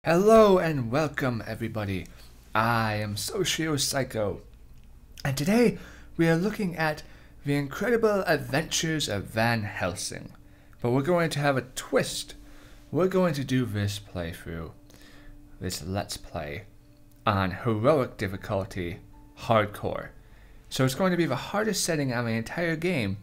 Hello and welcome everybody. I am SocioPsycho, and today we are looking at the incredible adventures of Van Helsing. But we're going to have a twist. We're going to do this playthrough, this Let's Play, on heroic difficulty, hardcore. So it's going to be the hardest setting on the entire game,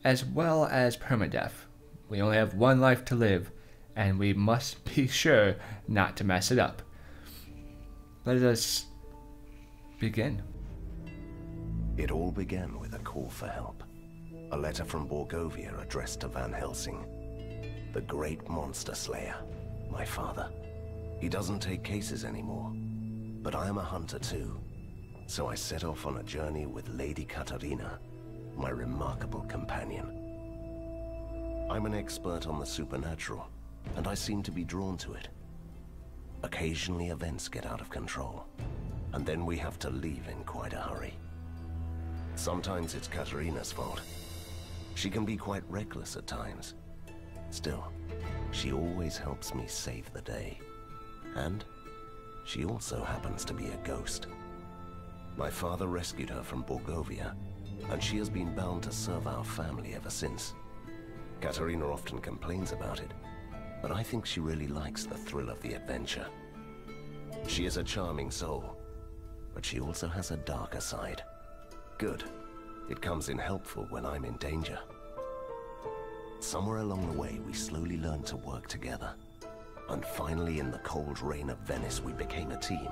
as well as permadeath. We only have one life to live, and we must be sure not to mess it up. Let us begin. It all began with a call for help. A letter from Borgovia addressed to Van Helsing, the great monster slayer, my father. He doesn't take cases anymore, but I am a hunter too. So I set off on a journey with Lady Katarina, my remarkable companion. I'm an expert on the supernatural, and I seem to be drawn to it. Occasionally events get out of control, and then we have to leave in quite a hurry. Sometimes it's Katarina's fault. She can be quite reckless at times. Still, she always helps me save the day. And she also happens to be a ghost. My father rescued her from Borgovia, and she has been bound to serve our family ever since. Katarina often complains about it, but I think she really likes the thrill of the adventure. She is a charming soul, but she also has a darker side. Good. It comes in helpful when I'm in danger. Somewhere along the way, we slowly learned to work together. And finally, in the cold rain of Venice, we became a team.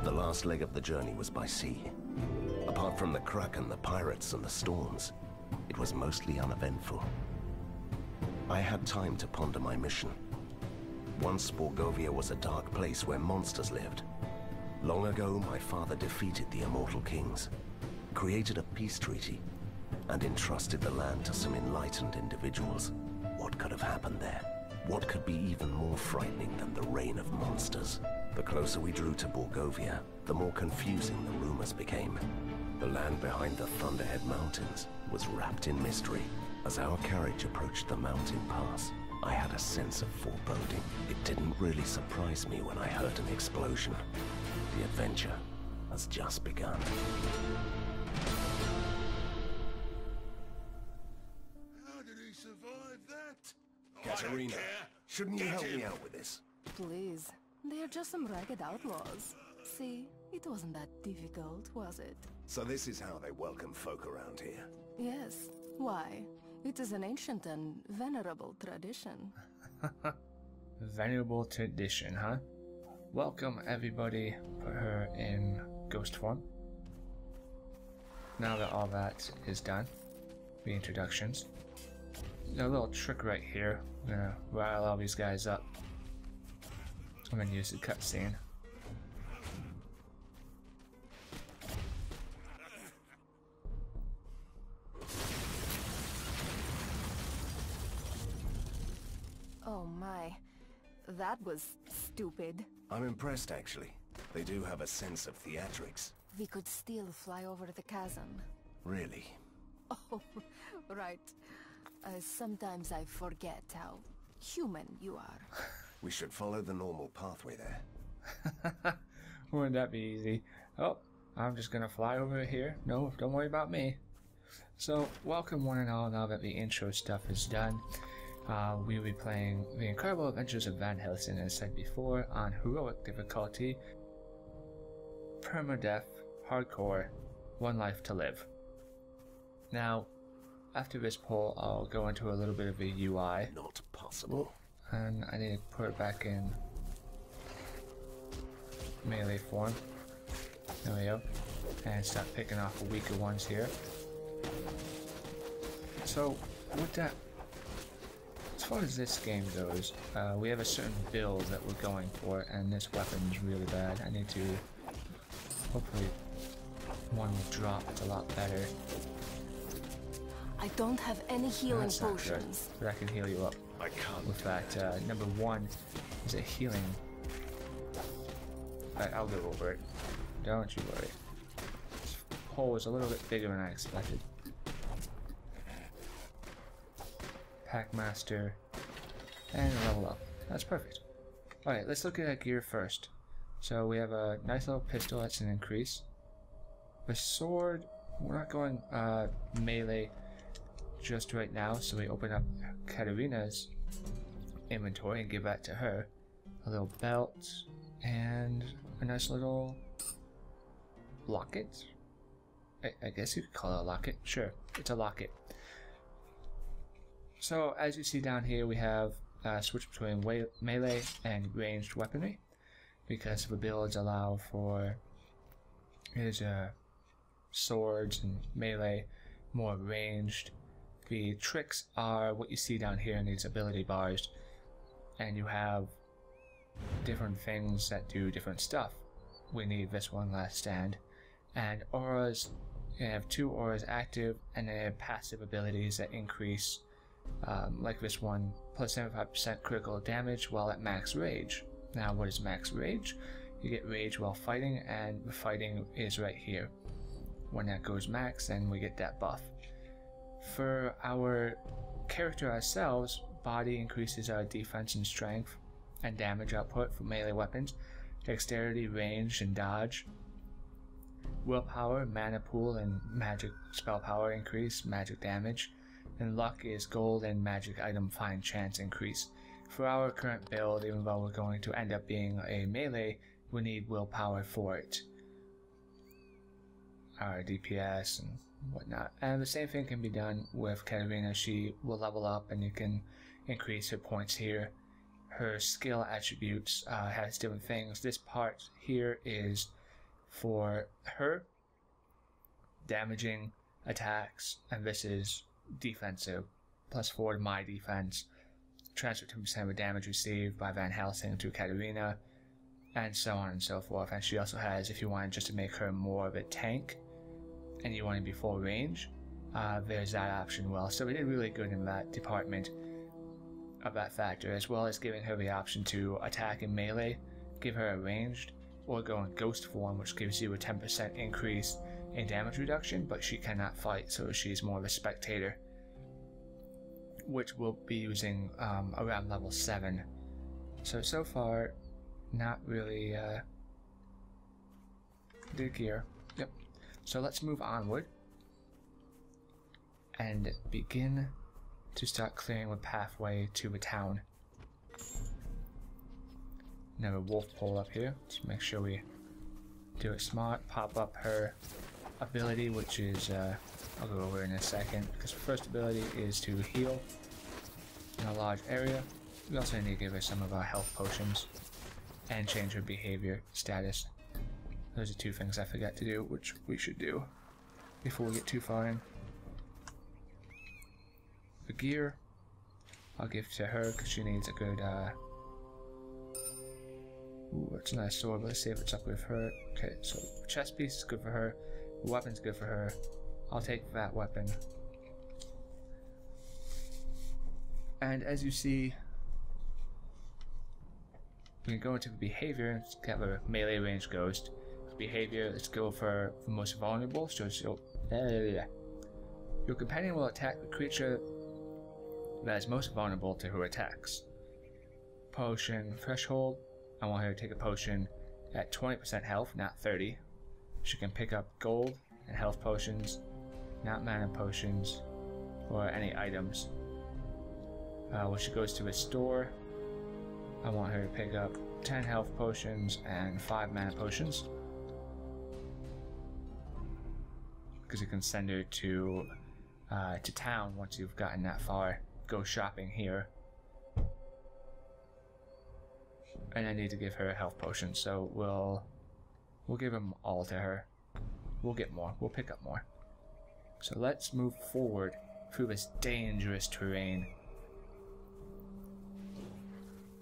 The last leg of the journey was by sea. Apart from the Kraken, the pirates, and the storms, it was mostly uneventful. I had time to ponder my mission. Once Borgovia was a dark place where monsters lived. Long ago, my father defeated the immortal kings, created a peace treaty, and entrusted the land to some enlightened individuals. What could have happened there? What could be even more frightening than the reign of monsters? The closer we drew to Borgovia, the more confusing the rumors became. The land behind the Thunderhead Mountains was wrapped in mystery. As our carriage approached the mountain pass, I had a sense of foreboding. It didn't really surprise me when I heard an explosion. The adventure has just begun. How did he survive that? Katarina, shouldn't you help me out with this? Please, they are just some ragged outlaws. See, it wasn't that difficult, was it? So this is how they welcome folk around here. Yes. Why? It is an ancient and venerable tradition. Venerable tradition, huh? Welcome everybody. Put her in ghost form. Now that all that is done, the introductions. Got a little trick right here. I'm gonna rile all these guys up. I'm gonna use the cutscene. Oh my, that was stupid. I'm impressed, actually. They do have a sense of theatrics. We could still fly over the chasm. Really? Oh, right. Sometimes I forget how human you are. We should follow the normal pathway there. Wouldn't that be easy? Oh, I'm just gonna fly over here. No, don't worry about me. So, welcome one and all now that the intro stuff is done. We will be playing The Incredible Adventures of Van Helsing, as said before, on heroic difficulty, permadeath, hardcore, one life to live. Now, after this poll, I'll go into a little bit of a UI. Not possible. And I need to put it back in melee form. There we go. And start picking off the weaker ones here. So, with that, as far as this game goes, we have a certain build that we're going for, and this weapon is really bad. I need to, hopefully, one will drop. It's a lot better. I don't have any healing That's not potions. good, but I can heal you up. I can't. With that, number one is a healing. I'll go over it. Don't you worry. This hole is a little bit bigger than I expected. Packmaster, and level up. That's perfect. Alright, let's look at our gear first. So we have a nice little pistol, that's an increase. The sword, we're not going melee just right now, so we open up Katarina's inventory and give that to her. A little belt and a nice little locket. I guess you could call it a locket. Sure, it's a locket. So as you see down here, we have switch between melee and ranged weaponry, because the builds allow for his swords and melee more ranged. The tricks are what you see down here in these ability bars, and you have different things that do different stuff. We need this one last stand. And auras, you have 2 auras active, and they have passive abilities that increase, like this one, plus 75% critical damage while at max rage. Now what is max rage? You get rage while fighting, and the fighting is right here. When that goes max, then we get that buff. For our character ourselves, body increases our defense and strength and damage output for melee weapons, dexterity, range, and dodge. Willpower, mana pool, and magic spell power increase, magic damage. And luck is gold and magic item find chance increase. For our current build, even though we're going to end up being a melee, we need willpower for it. Our DPS and whatnot. And the same thing can be done with Katarina. She will level up and you can increase her points here. Her skill attributes has different things. This part here is for her damaging attacks, and this is defensive, +4 to my defense. Transfer 10% of the damage received by Van Helsing to Katarina, and so on and so forth. And she also has, if you want just to make her more of a tank, and you want to be full range, there's that option. Well, so we did really good in that department of that factor, as well as giving her the option to attack in melee, give her a ranged, or go in ghost form, which gives you a 10% increase in damage reduction, but she cannot fight, so she's more of a spectator, which we'll be using around level 7. So far, not really good gear. Yep. So let's move onward and begin to start clearing the pathway to the town. Another wolf pole up here. Let's make sure we do it smart. Pop up her ability, which is, I'll go over in a second, because her first ability is to heal in a large area. We also need to give her some of our health potions and change her behavior status. Those are 2 things I forgot to do, which we should do before we get too far in. The gear, I'll give to her because she needs a good, ooh, that's a nice sword, but let's see if it's up with her. Okay, so chest piece is good for her, weapon's good for her. I'll take that weapon. And as you see, we can go into the behavior, let's get the melee range ghost. Behavior, let's go for the most vulnerable, so your companion will attack the creature that is most vulnerable to her attacks. Potion threshold, I want her to take a potion at 20% health, not 30. She can pick up gold and health potions, not mana potions, or any items. When she goes to a store, I want her to pick up 10 health potions and 5 mana potions, because you can send her to town once you've gotten that far. Go shopping here. And I need to give her a health potion, so we'll give them all to her. We'll get more. We'll pick up more. So let's move forward through this dangerous terrain.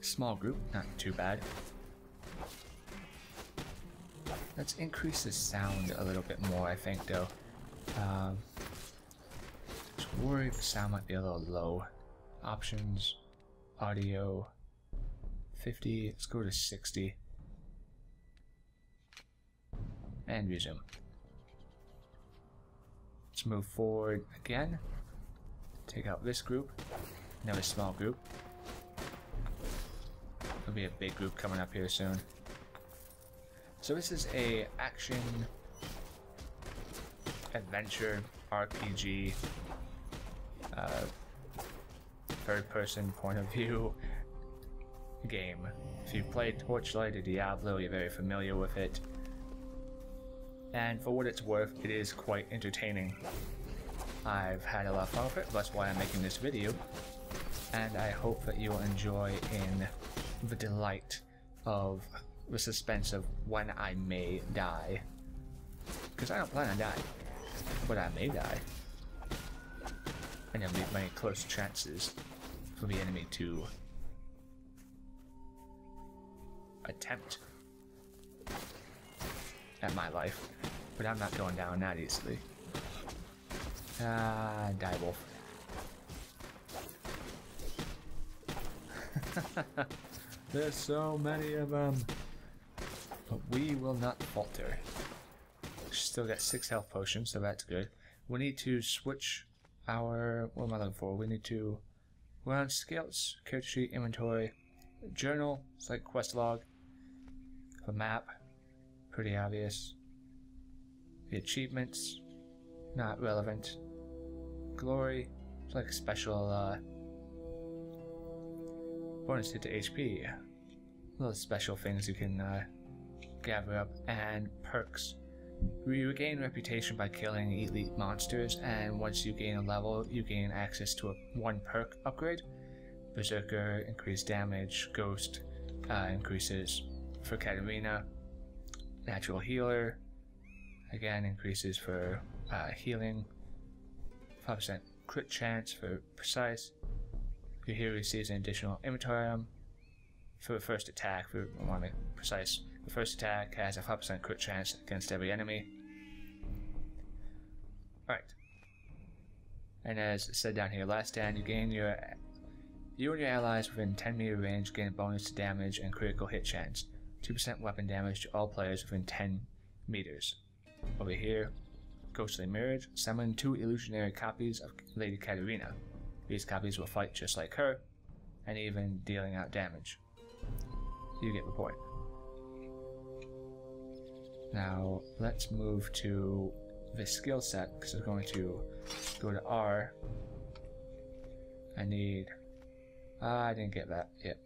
Small group, not too bad. Let's increase the sound a little bit more, I think, though. Just worried the sound might be a little low. Options, audio, 50, let's go to 60. And resume. Let's move forward again. Take out this group, another small group. There'll be a big group coming up here soon. So this is a action adventure RPG third-person point of view game. If you've played Torchlight or Diablo, you're very familiar with it. And for what it's worth, it is quite entertaining. I've had a lot of fun with it, that's why I'm making this video. And I hope that you'll enjoy in the delight of the suspense of when I may die. Because I don't plan on dying, but I may die. And there'll be many close chances for the enemy to attempt at my life, but I'm not going down that easily. Die wolf. There's so many of them, but we will not falter. Still got 6 health potions, so that's good. We need to switch our, what am I looking for? We need to, we're on scouts, character sheet, inventory, journal, it's like quest log, a map, pretty obvious. The achievements, not relevant. Glory, it's like a special bonus hit to HP. Little special things you can gather up. And perks. You regain reputation by killing elite monsters, and once you gain a level, you gain access to a 1 perk upgrade. Berserker, increased damage. Ghost, increases for Katarina. Natural healer, again increases for healing. 5% crit chance for precise. Your hero receives an additional inventory item for the first attack. For I want to be precise. The first attack has a 5% crit chance against every enemy. Alright. And as said down here, last stand, you and your allies within 10 meter range gain a bonus to damage and critical hit chance. 2% weapon damage to all players within 10 meters. Over here, Ghostly Mirage, summon 2 illusionary copies of Lady Katarina. These copies will fight just like her, and even dealing out damage. You get the point. Now, let's move to the skill set, because I'm going to go to R. I need... I didn't get that yet.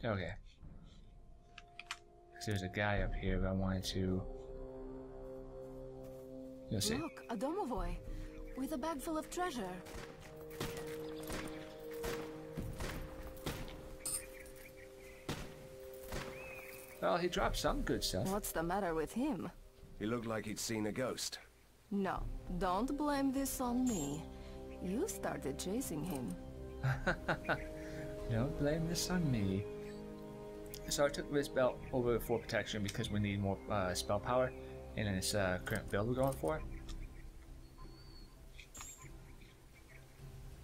Okay. So there's a guy up here that I wanted to... You'll see. Look, a domovoy with a bag full of treasure. Well, he dropped some good stuff. What's the matter with him? He looked like he'd seen a ghost. No, don't blame this on me. You started chasing him. Don't blame this on me. So I took this belt over for protection because we need more spell power in this current build we're going for.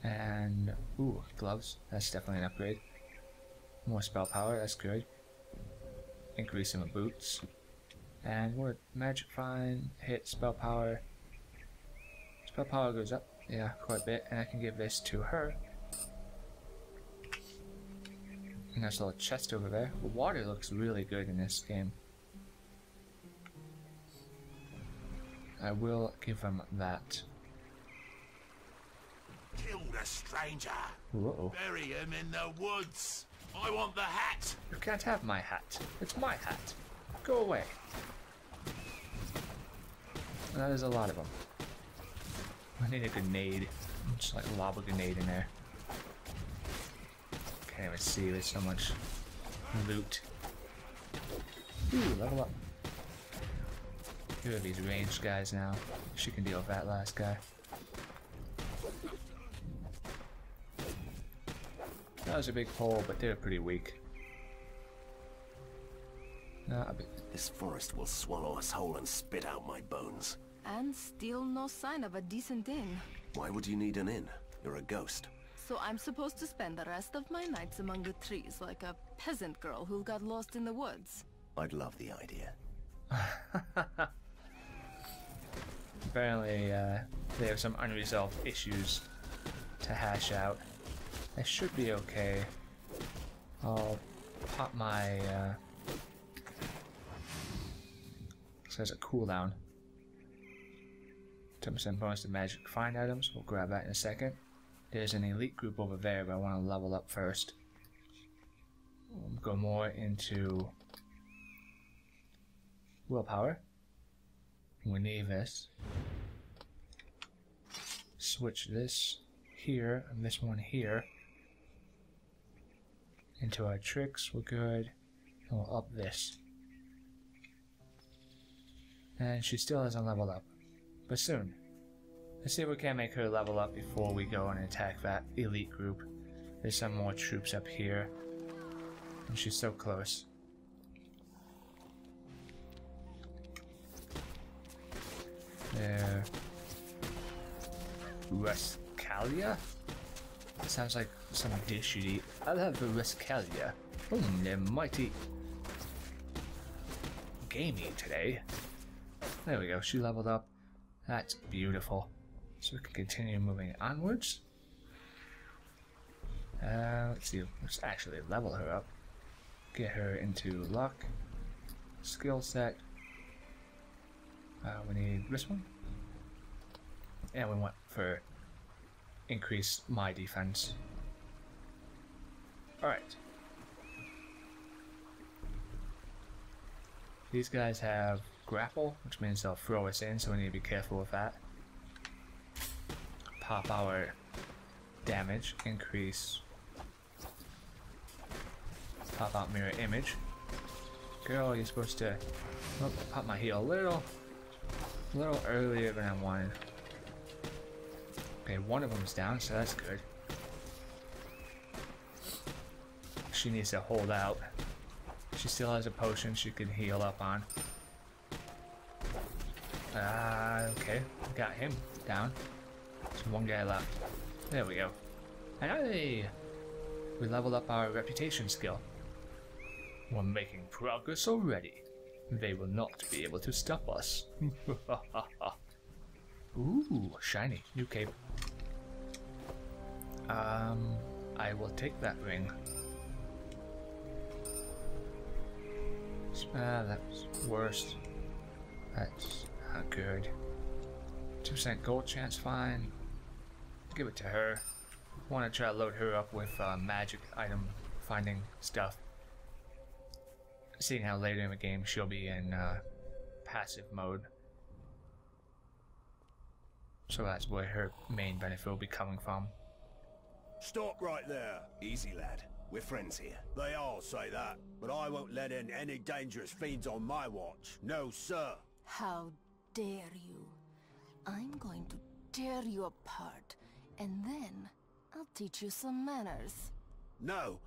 And, ooh, gloves. That's definitely an upgrade. More spell power, that's good. Increase in the boots. And what? Magic Find, hit, spell power. Spell power goes up, yeah, quite a bit. And I can give this to her. And there's a little chest over there. The water looks really good in this game. I will give him that. Kill the stranger. Whoa. Bury him in the woods. I want the hat. You can't have my hat. It's my hat. Go away. That is a lot of them. I need a grenade. Just like lob a grenade in there. Can't even see, there's so much loot. Ooh, level up. Here are these ranged guys now. She can deal with that last guy. That was a big hole, but they're pretty weak. This forest will swallow us whole and spit out my bones. And still no sign of a decent inn. Why would you need an inn? You're a ghost. So I'm supposed to spend the rest of my nights among the trees like a peasant girl who got lost in the woods. I'd love the idea. Apparently, they have some unresolved issues to hash out. I should be okay. I'll pop my says a cooldown. 10% bonus to magic find items. We'll grab that in a second. There's an elite group over there, but I want to level up first. We'll go more into willpower. We need this. Switch this here and this one here into our tricks. We're good. And we'll up this. And she still hasn't leveled up, but soon. Let's see if we can make her level up before we go and attack that elite group. There's some more troops up here, and she's so close. There. Ruscalia? Sounds like some dish you'd eat. I'll have the Ruscalia. They're mighty gamey today. There we go, she leveled up. That's beautiful. So we can continue moving onwards. Let's see, let's actually level her up. Get her into luck. Skill set. We need this one. And we want for increase my defense. Alright. These guys have grapple, which means they'll throw us in, so we need to be careful with that. Pop our damage, increase. Pop out mirror image. Girl, you're supposed to pop my heal a little earlier than I wanted. Okay, one of them's down, so that's good. She needs to hold out. She still has a potion she can heal up on. Okay, got him down. There's one guy left. There we go. And hey, we leveled up our reputation skill. We're making progress already. They will not be able to stop us. Ooh, shiny. New cape. I will take that ring. That's worse. That's not good. 2% gold chance, fine. Give it to her. Want to try to load her up with magic item finding stuff. Seeing how later in the game she'll be in passive mode. So that's where her main benefit will be coming from. Stop right there. Easy, lad. We're friends here. They all say that, but I won't let in any dangerous fiends on my watch. No, sir. How dare you? I'm going to tear you apart, and then I'll teach you some manners. No,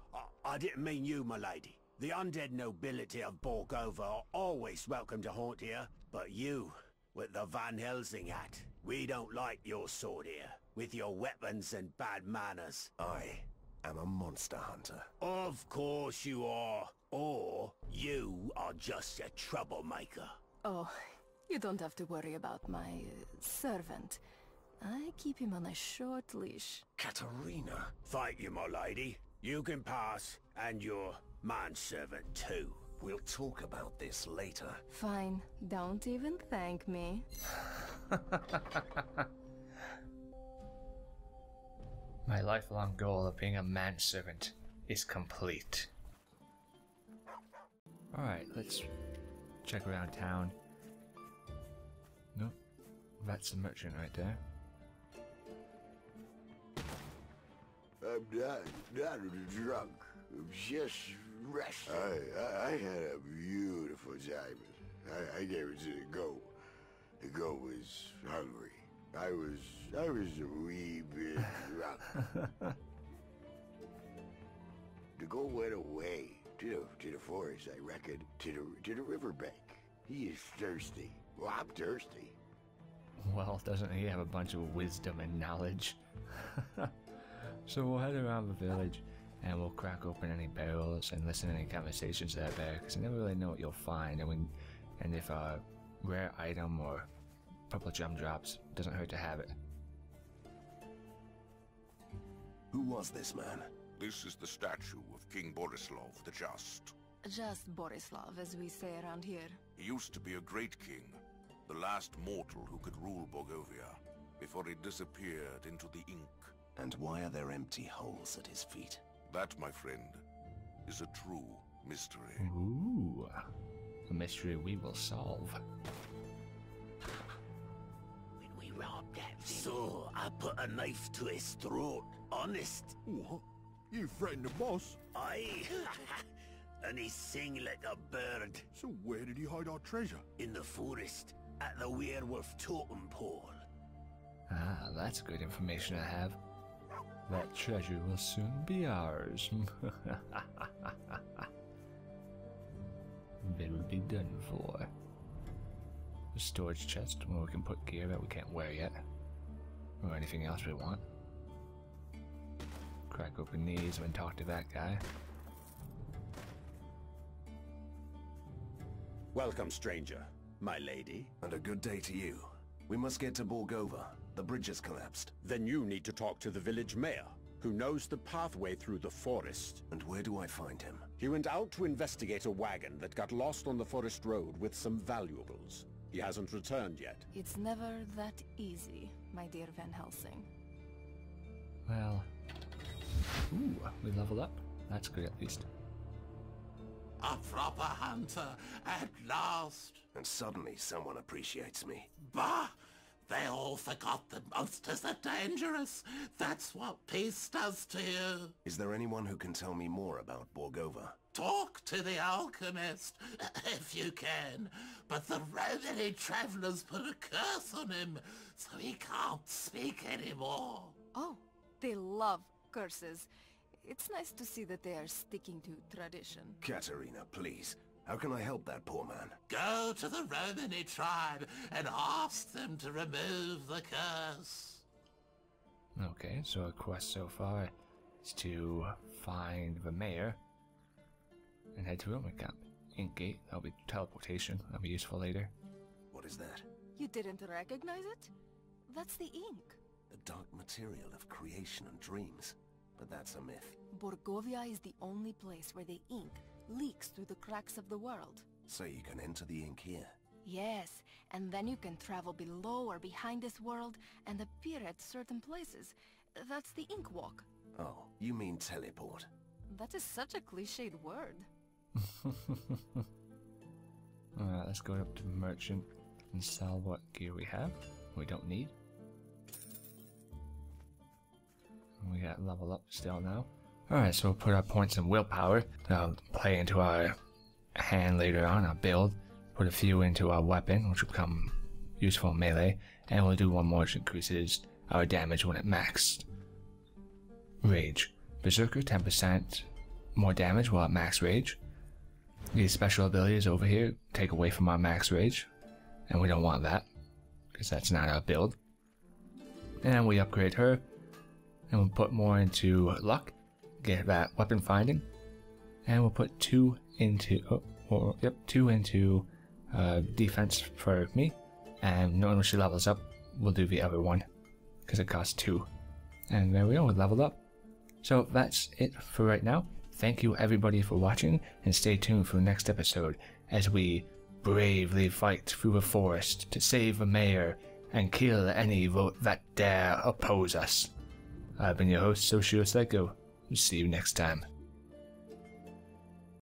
I didn't mean you, my lady. The undead nobility of Borgova are always welcome to haunt here, but you, with the Van Helsing hat, we don't like your sort here, with your weapons and bad manners. I am a monster hunter. Of course you are. Or you are just a troublemaker. Oh, you don't have to worry about my servant. I keep him on a short leash. Katerina? Thank you, my lady. You can pass, and your manservant too. We'll talk about this later. Fine, don't even thank me. My lifelong goal of being a manservant is complete. Alright, let's check around town. Nope, that's the merchant right there. I'm not drunk. I'm just resting. I had a beautiful time. I gave it to the goat. The goat was hungry. I was a wee bit drunk. The goat went away to the forest, I reckon, to the riverbank. He is thirsty. Well, I'm thirsty. Well, doesn't he have a bunch of wisdom and knowledge? So we'll head around the village and we'll crack open any barrels and listen to any conversations that are there, because you never really know what you'll find. And if a rare item or purple gem drops, doesn't hurt to have it. Who was this man? This is the statue of King Borislav the Just. Just Borislav, as we say around here. He used to be a great king, the last mortal who could rule Borgovia, before he disappeared into the ink. And why are there empty holes at his feet? That, my friend, is a true mystery. Ooh, a mystery we will solve. When we robbed that village, so I put a knife to his throat. Honest. What? You threatened the boss? Aye. And he sing like a bird. So where did he hide our treasure? In the forest, at the werewolf totem pole. Ah, that's good information to have. That treasure will soon be ours. It'll be done for. The storage chest where we can put gear that we can't wear yet. Or anything else we want. Crack open these and talk to that guy. Welcome, stranger. My lady. And a good day to you. We must get to Borgova. The bridge has collapsed. Then you need to talk to the village mayor, who knows the pathway through the forest. And where do I find him? He went out to investigate a wagon that got lost on the forest road with some valuables. He hasn't returned yet. It's never that easy, my dear Van Helsing. Well, ooh, we leveled up. That's good at least. A proper hunter, at last. And suddenly someone appreciates me. Bah! They all forgot that monsters are dangerous. That's what peace does to you. Is there anyone who can tell me more about Borgova? Talk to the alchemist, if you can. But the Romany travelers put a curse on him, so he can't speak anymore. Oh, they love curses. It's nice to see that they are sticking to tradition. Katerina, please. How can I help that poor man? Go to the Romany tribe and ask them to remove the curse. Okay, so our quest so far is to find the mayor and head to Roman camp. Inkgate, that'll be teleportation. That'll be useful later. What is that? You didn't recognize it? That's the ink. The dark material of creation and dreams. But that's a myth. Borgovia is the only place where the ink leaks through the cracks of the world. So you can enter the ink here. Yes, and then you can travel below or behind this world and appear at certain places. That's the ink walk. Oh, you mean teleport. That is such a cliched word. Alright, let's go up to the merchant and sell what gear we have. We don't need. We got level up still now. Alright, so we'll put our points in willpower. That'll play into our hand later on, our build. Put a few into our weapon, which will become useful in melee. And we'll do one more, which increases our damage when it maxed. Rage. Berserker, 10% more damage while at max rage. These special abilities over here take away from our max rage. And we don't want that, because that's not our build. And we upgrade her. And we'll put more into luck. Get that weapon finding, and we'll put 2 into defense for me, and knowing when she levels up, we'll do the other one because it costs 2. And there we go, we leveled up. So that's it for right now. Thank you everybody for watching, and stay tuned for the next episode as we bravely fight through the forest to save the mayor and kill any vote that dare oppose us. I've been your host, SocioPsycho. See you next time.